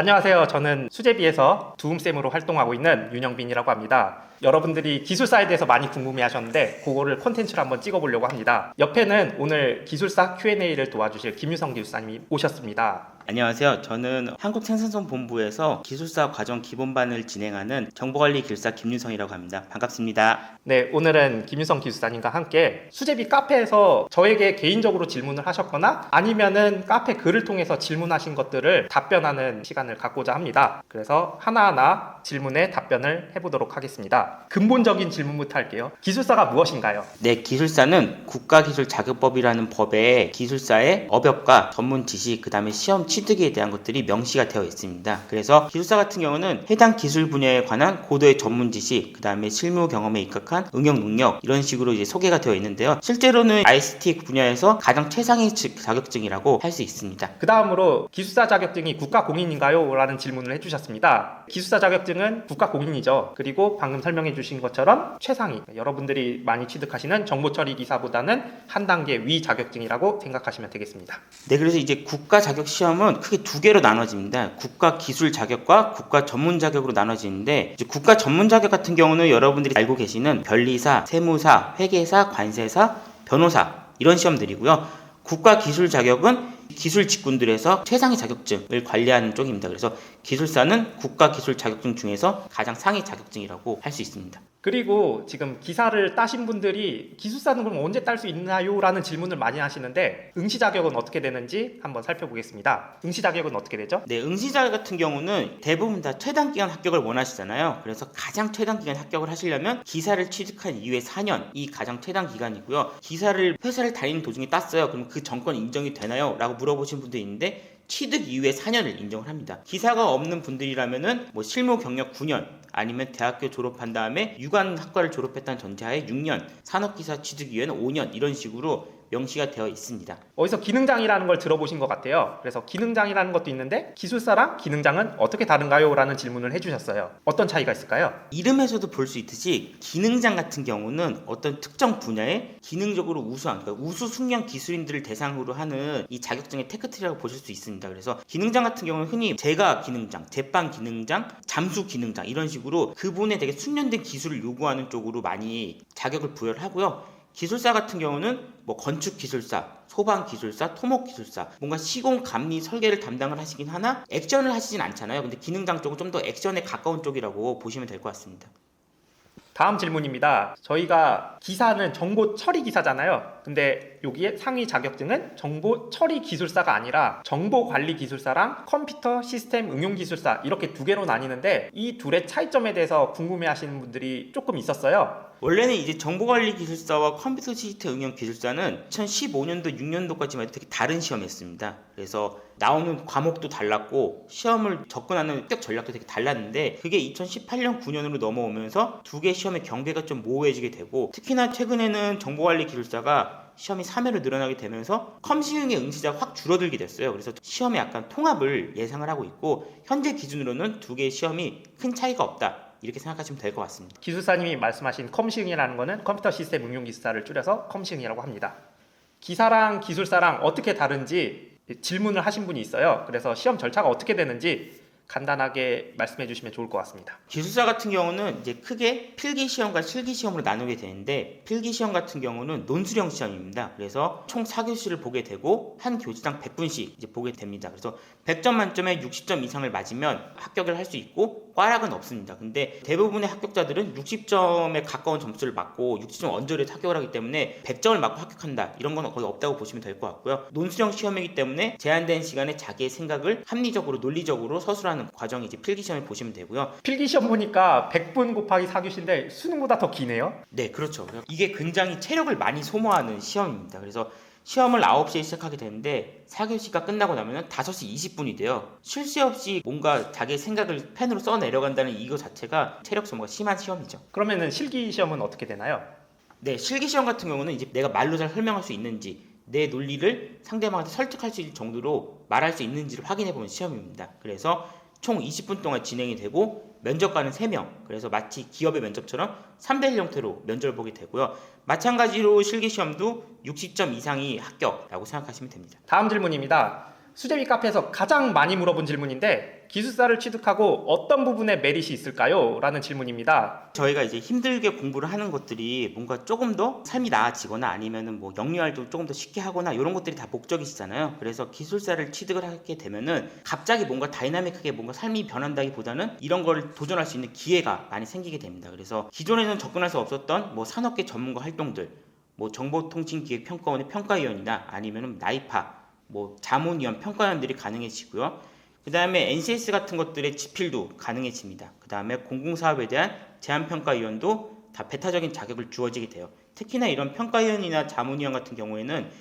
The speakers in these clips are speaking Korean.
안녕하세요. 저는 수제비에서 두음쌤으로 활동하고 있는 윤영빈이라고 합니다. 여러분들이 기술사에 대해서 많이 궁금해하셨는데 그거를 콘텐츠로 한번 찍어보려고 합니다. 옆에는 오늘 기술사 Q&A를 도와주실 김유성 기술사님이 오셨습니다. 안녕하세요. 저는 한국생산성본부에서 기술사 과정 기본반을 진행하는 정보관리 기술사 김유성이라고 합니다. 반갑습니다. 네, 오늘은 김유성 기술사님과 함께 수제비 카페에서 저에게 개인적으로 질문을 하셨거나 아니면은 카페 글을 통해서 질문하신 것들을 답변하는 시간을 갖고자 합니다. 그래서 하나하나 질문에 답변을 해보도록 하겠습니다. 근본적인 질문부터 할게요. 기술사가 무엇인가요? 네, 기술사는 국가기술자격법이라는 법에 기술사의 업역과 전문 지식, 그 다음에 시험 취득에 대한 것들이 명시가 되어 있습니다. 그래서 기술사 같은 경우는 해당 기술 분야에 관한 고도의 전문 지식, 그 다음에 실무 경험에 입각한 응용 능력, 이런 식으로 이제 소개가 되어 있는데요. 실제로는 ICT 분야에서 가장 최상의 자격증이라고 할 수 있습니다. 그 다음으로 기술사 자격증이 국가 공인인가요? 라는 질문을 해주셨습니다. 기술사 자격증은 국가 공인이죠. 그리고 방금 설명해 주신 것처럼 최상위, 여러분들이 많이 취득하시는 정보처리 기사보다는 한 단계 위 자격증이라고 생각하시면 되겠습니다. 네, 그래서 이제 국가 자격 시험은 크게 두 개로 나눠집니다. 국가 기술 자격과 국가 전문 자격으로 나눠지는데, 이제 국가 전문 자격 같은 경우는 여러분들이 알고 계시는 변리사, 세무사, 회계사, 관세사, 변호사 이런 시험들이고요. 국가 기술 자격은 기술 직군들에서 최상위 자격증을 관리하는 쪽입니다. 그래서 기술사는 국가 기술 자격증 중에서 가장 상위 자격증이라고 할 수 있습니다. 그리고 지금 기사를 따신 분들이 기술사는 그럼 언제 딸 수 있나요? 라는 질문을 많이 하시는데 응시 자격은 어떻게 되는지 한번 살펴보겠습니다. 응시 자격은 어떻게 되죠? 네, 응시 자격 같은 경우는 대부분 다 최단 기간 합격을 원하시잖아요. 그래서 가장 최단 기간 합격을 하시려면 기사를 취득한 이후에 4년이 가장 최단 기간이고요. 기사를 회사를 다니는 도중에 땄어요. 그럼 그 정권 인정이 되나요? 라고 물어보신 분도 있는데 취득 이후에 4년을 인정을 합니다. 기사가 없는 분들이라면은 실무 경력 9년 아니면 대학교 졸업한 다음에 유관학과를 졸업했다는 전제하에 6년, 산업기사 취득 이후에는 5년 이런 식으로 명시가 되어 있습니다. 어디서 기능장이라는 걸 들어보신 것 같아요. 그래서 기능장이라는 것도 있는데 기술사랑 기능장은 어떻게 다른가요? 라는 질문을 해주셨어요. 어떤 차이가 있을까요? 이름에서도 볼 수 있듯이 기능장 같은 경우는 어떤 특정 분야에 기능적으로 우수한, 그러니까 우수 숙련 기술인들을 대상으로 하는 이 자격증의 테크트리라고 보실 수 있습니다. 그래서 기능장 같은 경우는 흔히 제가 기능장, 제빵 기능장, 잠수 기능장 이런 식으로 그분의 되게 숙련된 기술을 요구하는 쪽으로 많이 자격을 부여를 하고요. 기술사 같은 경우는 건축기술사, 소방기술사, 토목기술사 뭔가 시공, 감리, 설계를 담당을 하시긴 하나 액션을 하시진 않잖아요. 근데 기능장 쪽은 좀 더 액션에 가까운 쪽이라고 보시면 될 것 같습니다. 다음 질문입니다. 저희가 기사는 정보 처리 기사잖아요. 근데 여기에 상위 자격증은 정보 처리 기술사가 아니라 정보 관리 기술사랑 컴퓨터 시스템 응용 기술사 이렇게 두 개로 나뉘는데 이 둘의 차이점에 대해서 궁금해 하시는 분들이 조금 있었어요. 원래는 이제 정보관리 기술사와 컴퓨터 시스템 응용 기술사는 2015년도 6년도까지만 해도 되게 다른 시험이었습니다. 그래서 나오는 과목도 달랐고 시험을 접근하는 합격 전략도 되게 달랐는데 그게 2018년 9년으로 넘어오면서 두 개 시험의 경계가 좀 모호해지게 되고 특히나 최근에는 정보관리 기술사가 시험이 3회로 늘어나게 되면서 컴시응의 응시자가 확 줄어들게 됐어요. 그래서 시험의 약간 통합을 예상을 하고 있고 현재 기준으로는 두 개의 시험이 큰 차이가 없다. 이렇게 생각하시면 될 것 같습니다. 기술사님이 말씀하신 컴시응이라는 거는 컴퓨터 시스템 응용 기술사를 줄여서 컴시응이라고 합니다. 기사랑 기술사랑 어떻게 다른지 질문을 하신 분이 있어요. 그래서 시험 절차가 어떻게 되는지 간단하게 말씀해 주시면 좋을 것 같습니다. 기술사 같은 경우는 이제 크게 필기시험과 실기시험으로 나누게 되는데 필기시험 같은 경우는 논술형 시험입니다. 그래서 총 4교시를 보게 되고 한 교시당 100분씩 이제 보게 됩니다. 그래서 100점 만점에 60점 이상을 맞으면 합격을 할 수 있고 꽈락은 없습니다. 근데 대부분의 합격자들은 60점에 가까운 점수를 맞고 60점 언저리에서 합격을 하기 때문에 100점을 맞고 합격한다 이런 건 거의 없다고 보시면 될 것 같고요. 논술형 시험이기 때문에 제한된 시간에 자기의 생각을 합리적으로 논리적으로 서술하는 과정이 이제 필기시험을 보시면 되고요. 필기시험 보니까 100분 곱하기 4교시인데 수능보다 더 기네요? 네, 그렇죠. 이게 굉장히 체력을 많이 소모하는 시험입니다. 그래서 시험을 9시에 시작하게 되는데 4교시가 끝나고 나면 5시 20분이 돼요. 쉴 새 없이 뭔가 자기의 생각을 펜으로 써 내려간다는 이거 자체가 체력 소모가 심한 시험이죠. 그러면은 실기시험은 어떻게 되나요? 네, 실기시험 같은 경우는 이제 내가 말로 잘 설명할 수 있는지 내 논리를 상대방한테 설득할 수 있을 정도로 말할 수 있는지를 확인해 보는 시험입니다. 그래서 총 20분 동안 진행이 되고 면접관은 3명, 그래서 마치 기업의 면접처럼 3대1 형태로 면접을 보게 되고요. 마찬가지로 실기시험도 60점 이상이 합격이라고 생각하시면 됩니다. 다음 질문입니다. 수제비 카페에서 가장 많이 물어본 질문인데 기술사를 취득하고 어떤 부분에 메리트이 있을까요? 라는 질문입니다. 저희가 이제 힘들게 공부를 하는 것들이 뭔가 조금 더 삶이 나아지거나 아니면은 뭐 영유활동 조금 더 쉽게 하거나 이런 것들이 다 목적이시잖아요. 그래서 기술사를 취득을 하게 되면은 갑자기 뭔가 다이나믹하게 뭔가 삶이 변한다기보다는 이런 거를 도전할 수 있는 기회가 많이 생기게 됩니다. 그래서 기존에는 접근할 수 없었던 뭐 산업계 전문가 활동들, 뭐 정보통신기획평가원의 평가위원이나 아니면은 나이파, 뭐 자문위원 평가위원들이 가능해지고요. 그 다음에 NCS 같은 것들의 지필도 가능해집니다. 그 다음에 공공사업에 대한 제안평가위원도 다 배타적인 자격을 주어지게 돼요. 특히나 이런 평가위원이나 자문위원 같은 경우에는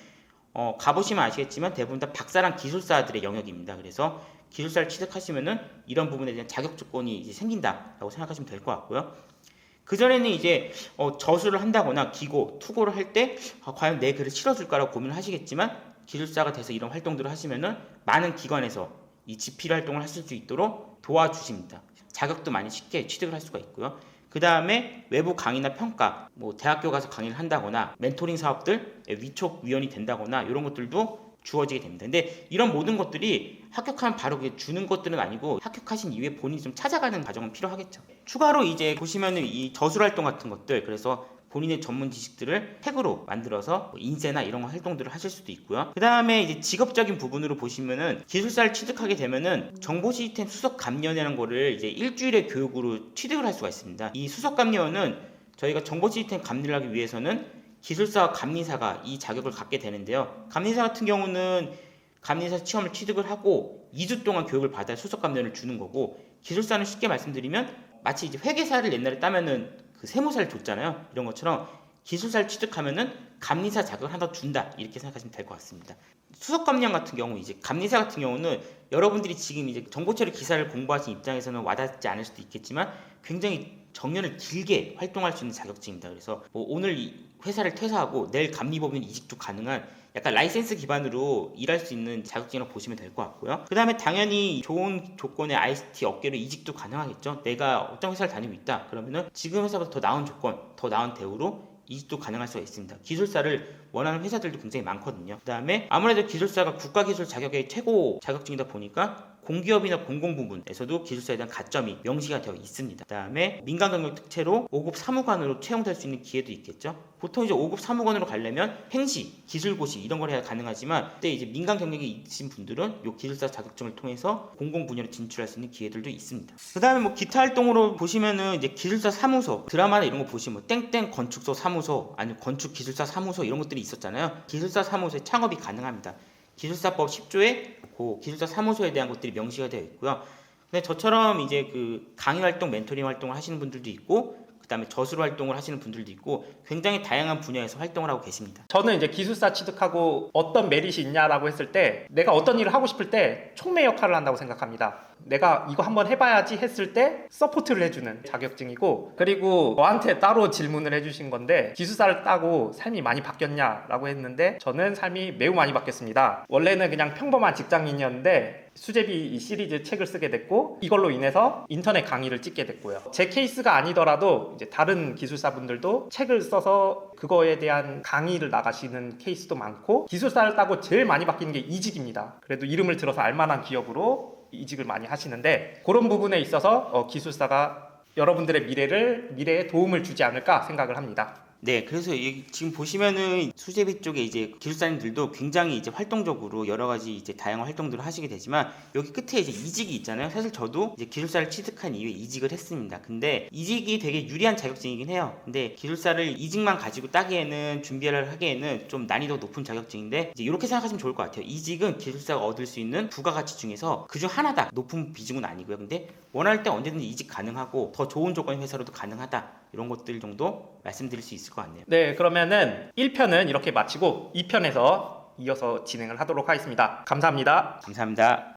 가보시면 아시겠지만 대부분 다 박사랑 기술사들의 영역입니다. 그래서 기술사를 취득하시면은 이런 부분에 대한 자격 조건이 이제 생긴다라고 생각하시면 될 것 같고요. 그전에는 이제 저수를 한다거나 기고, 투고를 할 때 과연 내 글을 실어줄까라고 고민을 하시겠지만 기술사가 돼서 이런 활동들을 하시면은 많은 기관에서 이 지필 활동을 하실 수 있도록 도와주십니다. 자격도 많이 쉽게 취득을 할 수가 있고요. 그 다음에 외부 강의나 평가, 뭐 대학교 가서 강의를 한다거나 멘토링 사업들 위촉 위원이 된다거나 이런 것들도 주어지게 됩니다. 근데 이런 모든 것들이 합격하면 바로 주는 것들은 아니고 합격하신 이후에 본인이 좀 찾아가는 과정은 필요하겠죠. 추가로 이제 보시면은 이 저술 활동 같은 것들, 그래서 본인의 전문 지식들을 책으로 만들어서 인쇄나 이런 활동들을 하실 수도 있고요. 그 다음에 이제 직업적인 부분으로 보시면은 기술사를 취득하게 되면은 정보 시스템 수석 감리원이라는 거를 이제 일주일의 교육으로 취득을 할 수가 있습니다. 이 수석 감리원은 저희가 정보 시스템 감리를 하기 위해서는 기술사와 감리사가 이 자격을 갖게 되는데요. 감리사 같은 경우는 감리사 시험을 취득을 하고 2주 동안 교육을 받아야 수석 감리원을 주는 거고, 기술사는 쉽게 말씀드리면 마치 이제 회계사를 옛날에 따면은 그 세무사를 줬잖아요. 이런 것처럼 기술사를 취득하면은 감리사 자격을 하나 더 준다, 이렇게 생각하시면 될 것 같습니다. 수석 감리원 같은 경우, 이제 감리사 같은 경우는 여러분들이 지금 이제 정보처리 기사를 공부하신 입장에서는 와닿지 않을 수도 있겠지만 굉장히 정년을 길게 활동할 수 있는 자격증입니다. 그래서 뭐 오늘 이 회사를 퇴사하고 내일 감리법인 이직도 가능한 약간 라이센스 기반으로 일할 수 있는 자격증이라고 보시면 될 것 같고요. 그 다음에 당연히 좋은 조건의 ICT 업계로 이직도 가능하겠죠. 내가 어떤 회사를 다니고 있다 그러면은 지금 회사보다 더 나은 조건, 더 나은 대우로 이직도 가능할 수가 있습니다. 기술사를 원하는 회사들도 굉장히 많거든요. 그 다음에 아무래도 기술사가 국가기술 자격의 최고 자격증이다 보니까 공기업이나 공공부문에서도 기술사에 대한 가점이 명시가 되어 있습니다. 그 다음에 민간 경력 특채로 5급 사무관으로 채용될 수 있는 기회도 있겠죠. 보통 이제 5급 사무관으로 가려면 행시, 기술고시 이런 걸 해야 가능하지만 그때 이제 민간 경력이 있으신 분들은 이 기술사 자격증을 통해서 공공 분야로 진출할 수 있는 기회들도 있습니다. 그 다음에 뭐 기타 활동으로 보시면은 이제 기술사 사무소, 드라마나 이런 거 보시면 뭐 땡땡 건축소 사무소, 아니면 건축 기술사 사무소 이런 것들이 있었잖아요. 기술사 사무소에 창업이 가능합니다. 기술사법 10조에 그 기술사 사무소에 대한 것들이 명시가 되어 있고요. 근데 저처럼 이제 그 강의 활동, 멘토링 활동을 하시는 분들도 있고, 그다음에 저술 활동을 하시는 분들도 있고, 굉장히 다양한 분야에서 활동을 하고 계십니다. 저는 이제 기술사 취득하고 어떤 메리트이 있냐라고 했을 때 내가 어떤 일을 하고 싶을 때 촉매 역할을 한다고 생각합니다. 내가 이거 한번 해봐야지 했을 때 서포트를 해주는 자격증이고, 그리고 저한테 따로 질문을 해주신 건데 기술사를 따고 삶이 많이 바뀌었냐라고 했는데 저는 삶이 매우 많이 바뀌었습니다. 원래는 그냥 평범한 직장인이었는데 수제비 이 시리즈 책을 쓰게 됐고, 이걸로 인해서 인터넷 강의를 찍게 됐고요. 제 케이스가 아니더라도 이제 다른 기술사분들도 책을 써서 그거에 대한 강의를 나가시는 케이스도 많고, 기술사를 따고 제일 많이 바뀌는 게 이직입니다. 그래도 이름을 들어서 알만한 기업으로 이직을 많이 하시는데, 그런 부분에 있어서 기술사가 여러분들의 미래에 도움을 주지 않을까 생각을 합니다. 네, 그래서 지금 보시면은 수제비 쪽에 이제 기술사님들도 굉장히 이제 활동적으로 여러 가지 이제 다양한 활동들을 하시게 되지만, 여기 끝에 이제 이직이 있잖아요. 사실 저도 이제 기술사를 취득한 이후에 이직을 했습니다. 근데 이직이 되게 유리한 자격증이긴 해요. 근데 기술사를 이직만 가지고 따기에는, 준비를 하기에는 좀 난이도 높은 자격증인데, 이제 이렇게 생각하시면 좋을 것 같아요. 이직은 기술사가 얻을 수 있는 부가가치 중에서 그중 하나다. 높은 비중은 아니고요. 근데 원할 때 언제든지 이직 가능하고 더 좋은 조건의 회사로도 가능하다. 이런 것들 정도 말씀드릴 수 있을 것 같네요. 네, 그러면은 1편은 이렇게 마치고 2편에서 이어서 진행을 하도록 하겠습니다. 감사합니다. 감사합니다.